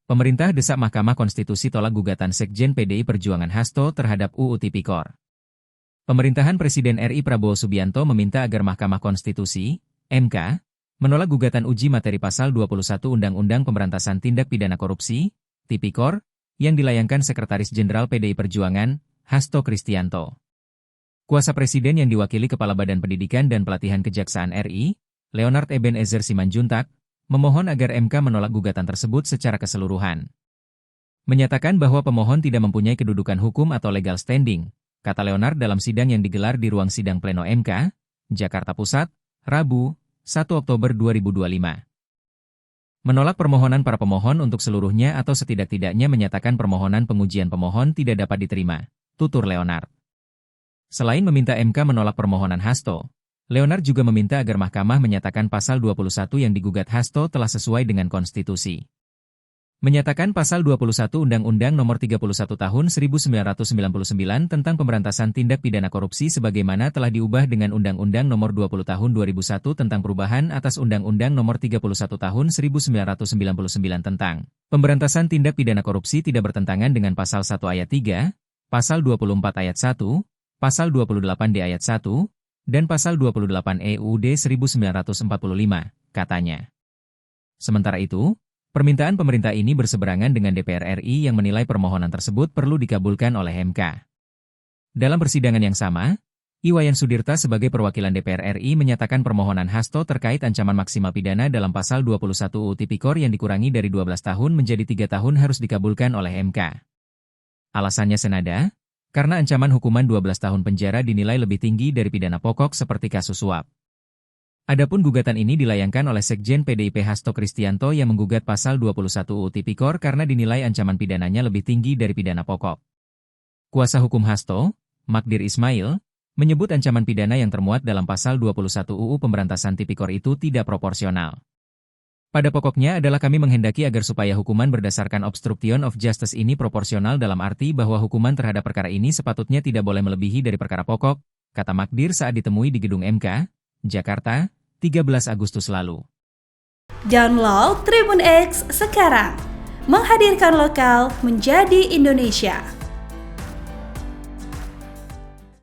Pemerintah desak Mahkamah Konstitusi tolak gugatan Sekjen PDI Perjuangan Hasto terhadap UU Tipikor. Pemerintahan Presiden RI Prabowo Subianto meminta agar Mahkamah Konstitusi, MK, menolak gugatan uji materi pasal 21 Undang-Undang Pemberantasan Tindak Pidana Korupsi, Tipikor, yang dilayangkan Sekretaris Jenderal PDI Perjuangan, Hasto Kristianto. Kuasa Presiden yang diwakili Kepala Badan Pendidikan dan Pelatihan Kejaksaan RI, Leonard Ebenezer Simanjuntak, memohon agar MK menolak gugatan tersebut secara keseluruhan. Menyatakan bahwa pemohon tidak mempunyai kedudukan hukum atau legal standing, kata Leonard dalam sidang yang digelar di ruang sidang pleno MK, Jakarta Pusat, Rabu, 1 Oktober 2025. Menolak permohonan para pemohon untuk seluruhnya atau setidak-tidaknya menyatakan permohonan pengujian pemohon tidak dapat diterima, tutur Leonard. Selain meminta MK menolak permohonan Hasto, Leonard juga meminta agar Mahkamah menyatakan pasal 21 yang digugat Hasto telah sesuai dengan konstitusi. Menyatakan pasal 21 Undang-Undang Nomor 31 Tahun 1999 tentang Pemberantasan Tindak Pidana Korupsi sebagaimana telah diubah dengan Undang-Undang Nomor 20 Tahun 2001 tentang perubahan atas Undang-Undang Nomor 31 Tahun 1999 tentang Pemberantasan Tindak Pidana Korupsi tidak bertentangan dengan pasal 1 ayat 3, pasal 24 ayat 1, pasal 28D ayat 1, dan pasal 28 EUD 1945, katanya. Sementara itu, permintaan pemerintah ini berseberangan dengan DPR RI yang menilai permohonan tersebut perlu dikabulkan oleh MK. Dalam persidangan yang sama, Iwayan Sudirta sebagai perwakilan DPR RI menyatakan permohonan Hasto terkait ancaman maksimal pidana dalam pasal 21 UU Tipikor yang dikurangi dari 12 tahun menjadi 3 tahun harus dikabulkan oleh MK. Alasannya senada, karena ancaman hukuman 12 tahun penjara dinilai lebih tinggi dari pidana pokok seperti kasus suap. Adapun gugatan ini dilayangkan oleh Sekjen PDIP Hasto Kristianto yang menggugat pasal 21 UU Tipikor karena dinilai ancaman pidananya lebih tinggi dari pidana pokok. Kuasa hukum Hasto, Magdir Ismail, menyebut ancaman pidana yang termuat dalam pasal 21 UU Pemberantasan Tipikor itu tidak proporsional. Pada pokoknya adalah kami menghendaki agar supaya hukuman berdasarkan obstruction of justice ini proporsional dalam arti bahwa hukuman terhadap perkara ini sepatutnya tidak boleh melebihi dari perkara pokok, kata Magdir saat ditemui di gedung MK, Jakarta, 13 Agustus lalu. Download Tribun X sekarang, menghadirkan lokal menjadi Indonesia.